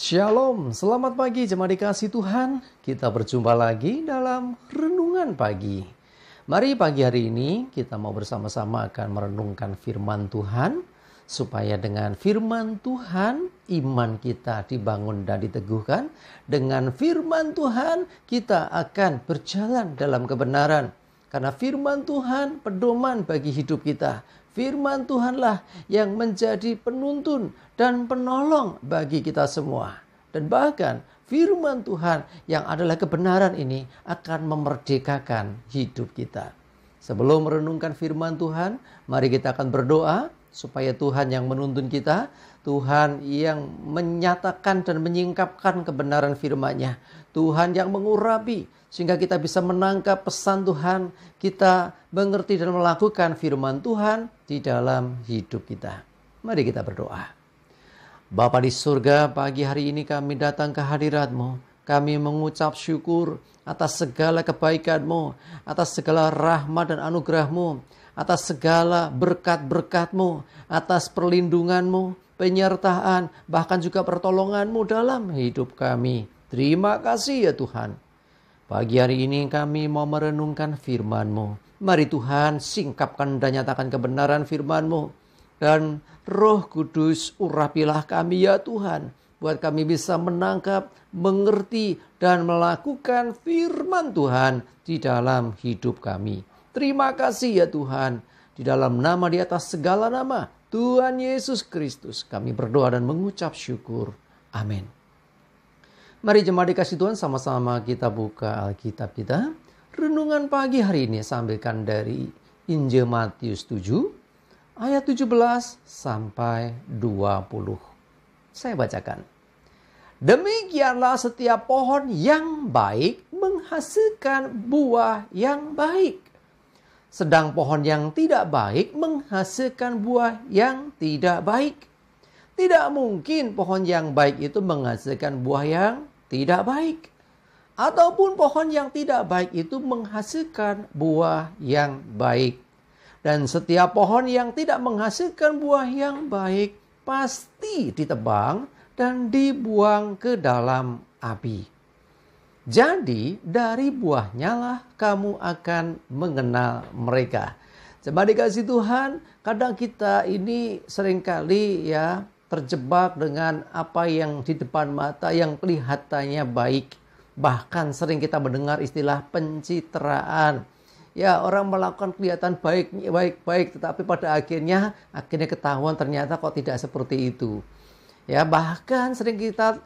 Shalom, selamat pagi jemaat dikasih Tuhan. Kita berjumpa lagi dalam Renungan Pagi. Mari pagi hari ini kita mau bersama-sama akan merenungkan firman Tuhan. Supaya dengan firman Tuhan iman kita dibangun dan diteguhkan. Dengan firman Tuhan kita akan berjalan dalam kebenaran. Karena firman Tuhan pedoman bagi hidup kita. Firman Tuhanlah yang menjadi penuntun dan penolong bagi kita semua. Dan bahkan firman Tuhan yang adalah kebenaran ini akan memerdekakan hidup kita. Sebelum merenungkan firman Tuhan, mari kita akan berdoa supaya Tuhan yang menuntun kita, Tuhan yang menyatakan dan menyingkapkan kebenaran firman-Nya, Tuhan yang mengurapi sehingga kita bisa menangkap pesan Tuhan, kita mengerti dan melakukan firman Tuhan di dalam hidup kita. Mari kita berdoa. Bapa di surga, pagi hari ini kami datang ke hadirat-Mu. Kami mengucap syukur atas segala kebaikan-Mu, atas segala rahmat dan anugerah-Mu, atas segala berkat-berkat-Mu, atas perlindungan-Mu, penyertaan, bahkan juga pertolongan-Mu dalam hidup kami. Terima kasih ya Tuhan. Pagi hari ini kami mau merenungkan firman-Mu. Mari Tuhan singkapkan dan nyatakan kebenaran firman-Mu. Dan Roh Kudus urapilah kami ya Tuhan. Buat kami bisa menangkap, mengerti, dan melakukan firman Tuhan di dalam hidup kami. Terima kasih ya Tuhan. Di dalam nama di atas segala nama, Tuhan Yesus Kristus, kami berdoa dan mengucap syukur. Amin. Mari jemaat dikasih Tuhan, sama-sama kita buka Alkitab kita. Renungan pagi hari ini sampaikan dari Injil Matius 7, ayat 17 sampai 20. Saya bacakan. Demikianlah setiap pohon yang baik menghasilkan buah yang baik. Sedang pohon yang tidak baik menghasilkan buah yang tidak baik. Tidak mungkin pohon yang baik itu menghasilkan buah yang tidak baik. Ataupun pohon yang tidak baik itu menghasilkan buah yang baik. Dan setiap pohon yang tidak menghasilkan buah yang baik pasti ditebang dan dibuang ke dalam api. Jadi dari buahnya lah kamu akan mengenal mereka. Coba dikasih Tuhan, kadang kita ini seringkali ya terjebak dengan apa yang di depan mata yang kelihatannya baik. Bahkan sering kita mendengar istilah pencitraan. Ya, orang melakukan kelihatan baik, tetapi pada akhirnya ketahuan ternyata kok tidak seperti itu. Ya, bahkan sering kita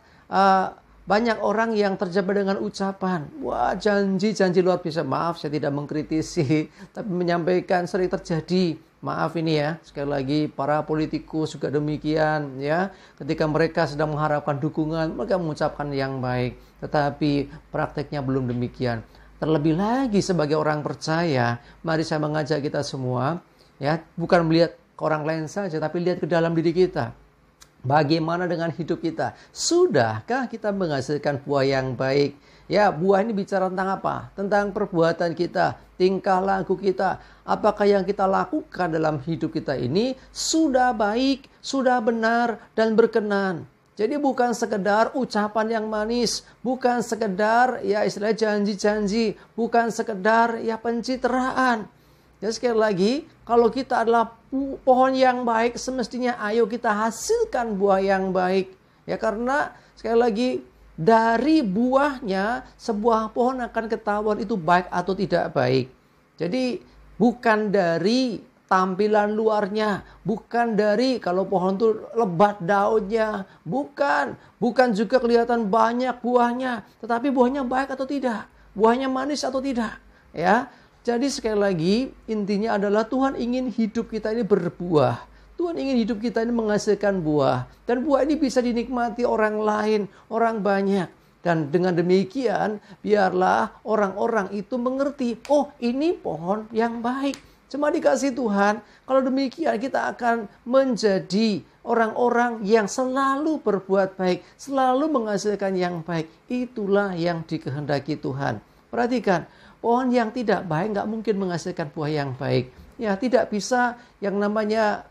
banyak orang yang terjebak dengan ucapan, wah janji luar biasa. Maaf, saya tidak mengkritisi, tapi menyampaikan sering terjadi. Maaf ini ya, sekali lagi para politikus juga demikian ya. Ketika mereka sedang mengharapkan dukungan, mereka mengucapkan yang baik, tetapi prakteknya belum demikian. Terlebih lagi sebagai orang percaya, mari saya mengajak kita semua ya, bukan melihat ke orang lain saja, tapi lihat ke dalam diri kita. Bagaimana dengan hidup kita? Sudahkah kita menghasilkan buah yang baik? Ya, buah ini bicara tentang apa? Tentang perbuatan kita, tingkah laku kita. Apakah yang kita lakukan dalam hidup kita ini sudah baik, sudah benar, dan berkenan? Jadi bukan sekedar ucapan yang manis, bukan sekedar ya istilah janji-janji, bukan sekedar ya pencitraan. Ya sekali lagi, kalau kita adalah pohon yang baik, semestinya ayo kita hasilkan buah yang baik. Ya karena sekali lagi dari buahnya sebuah pohon akan ketahuan itu baik atau tidak baik. Jadi bukan dari tampilan luarnya, bukan dari kalau pohon itu lebat daunnya, bukan juga kelihatan banyak buahnya, tetapi buahnya baik atau tidak, buahnya manis atau tidak, ya. Jadi sekali lagi intinya adalah Tuhan ingin hidup kita ini berbuah. Tuhan ingin hidup kita ini menghasilkan buah, dan buah ini bisa dinikmati orang lain, orang banyak. Dan dengan demikian biarlah orang-orang itu mengerti, oh ini pohon yang baik. Cuma dikasih Tuhan, kalau demikian kita akan menjadi orang-orang yang selalu berbuat baik, selalu menghasilkan yang baik. Itulah yang dikehendaki Tuhan. Perhatikan, pohon yang tidak baik nggak mungkin menghasilkan buah yang baik. Ya, tidak bisa yang namanya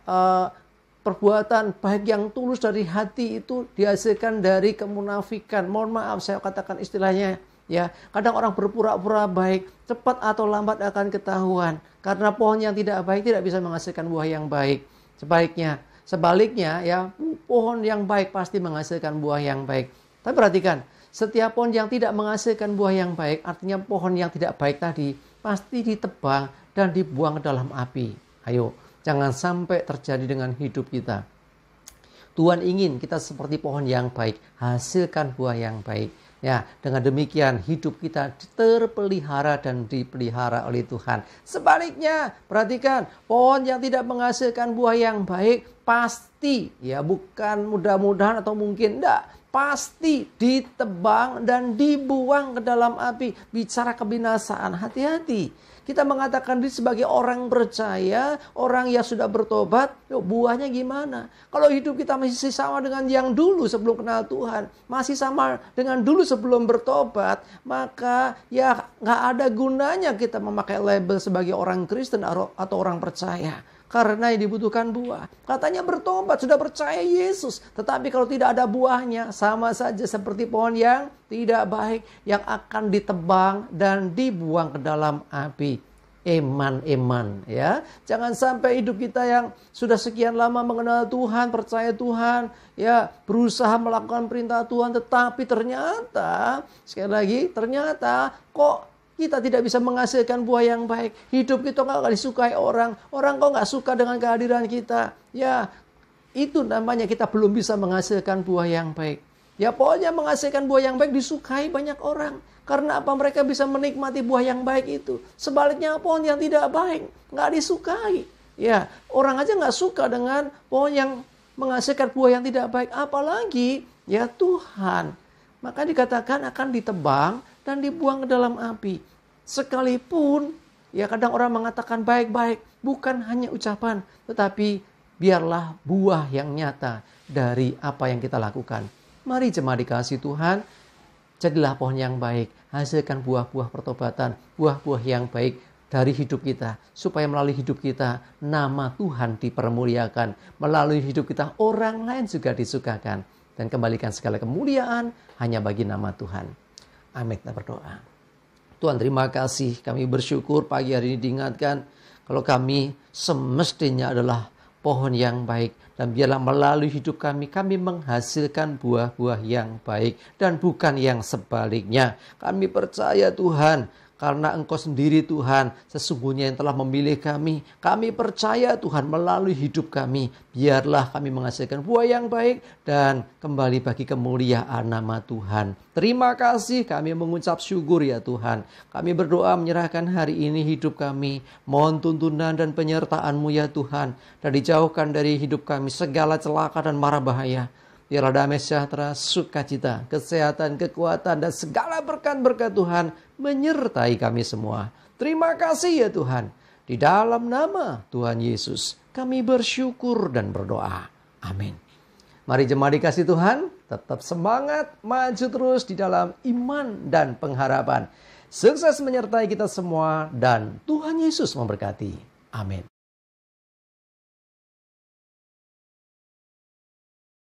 perbuatan baik yang tulus dari hati itu dihasilkan dari kemunafikan. Mohon maaf saya katakan istilahnya, ya. Kadang orang berpura-pura baik, cepat atau lambat akan ketahuan. Karena pohon yang tidak baik tidak bisa menghasilkan buah yang baik. Sebaliknya ya, pohon yang baik pasti menghasilkan buah yang baik. Tapi perhatikan, setiap pohon yang tidak menghasilkan buah yang baik, artinya pohon yang tidak baik tadi pasti ditebang dan dibuang ke dalam api. Ayo, jangan sampai terjadi dengan hidup kita. Tuhan ingin kita seperti pohon yang baik, hasilkan buah yang baik. Ya, dengan demikian hidup kita terpelihara dan dipelihara oleh Tuhan. Sebaliknya, perhatikan, pohon yang tidak menghasilkan buah yang baik pasti, ya bukan mudah-mudahan atau mungkin enggak, pasti ditebang dan dibuang ke dalam api. Bicara kebinasaan, hati-hati. Kita mengatakan diri sebagai orang percaya, orang yang sudah bertobat, buahnya gimana? Kalau hidup kita masih sama dengan yang dulu sebelum kenal Tuhan, masih sama dengan dulu sebelum bertobat, maka ya nggak ada gunanya kita memakai label sebagai orang Kristen atau orang percaya. Karena yang dibutuhkan buah. Katanya bertobat, sudah percaya Yesus. Tetapi kalau tidak ada buahnya, sama saja seperti pohon yang tidak baik, yang akan ditebang dan dibuang ke dalam api. Eman, ya. Jangan sampai hidup kita yang sudah sekian lama mengenal Tuhan, percaya Tuhan, ya, berusaha melakukan perintah Tuhan, tetapi ternyata, sekali lagi, ternyata kok kita tidak bisa menghasilkan buah yang baik. Hidup kita nggak disukai orang. Orang kok nggak suka dengan kehadiran kita. Ya, itu namanya kita belum bisa menghasilkan buah yang baik. Ya, pokoknya menghasilkan buah yang baik disukai banyak orang. Karena apa? Mereka bisa menikmati buah yang baik itu. Sebaliknya pohon yang tidak baik nggak disukai. Ya, orang aja nggak suka dengan pohon yang menghasilkan buah yang tidak baik. Apalagi ya Tuhan. Maka dikatakan akan ditebang dan dibuang ke dalam api. Sekalipun ya kadang orang mengatakan baik-baik, bukan hanya ucapan, tetapi biarlah buah yang nyata dari apa yang kita lakukan. Mari jemaat dikasih Tuhan, jadilah pohon yang baik, hasilkan buah-buah pertobatan, buah-buah yang baik dari hidup kita, supaya melalui hidup kita nama Tuhan dipermuliakan, melalui hidup kita orang lain juga disukakan, dan kembalikan segala kemuliaan hanya bagi nama Tuhan. Amin. Kita berdoa. Tuhan, terima kasih, kami bersyukur pagi hari ini diingatkan kalau kami semestinya adalah pohon yang baik, dan biarlah melalui hidup kami menghasilkan buah-buah yang baik dan bukan yang sebaliknya. Kami percaya Tuhan, karena Engkau sendiri Tuhan sesungguhnya yang telah memilih kami. Kami percaya Tuhan melalui hidup kami, biarlah kami menghasilkan buah yang baik dan kembali bagi kemuliaan nama Tuhan. Terima kasih, kami mengucap syukur ya Tuhan. Kami berdoa menyerahkan hari ini hidup kami. Mohon tuntunan dan penyertaan-Mu ya Tuhan. Dan dijauhkan dari hidup kami segala celaka dan mara bahaya. Biarlah damai sejahtera, sukacita, kesehatan, kekuatan, dan segala berkat-berkat Tuhan menyertai kami semua. Terima kasih ya Tuhan. Di dalam nama Tuhan Yesus kami bersyukur dan berdoa. Amin. Mari jemaat dikasih Tuhan, tetap semangat, maju terus di dalam iman dan pengharapan. Sukses menyertai kita semua dan Tuhan Yesus memberkati. Amin.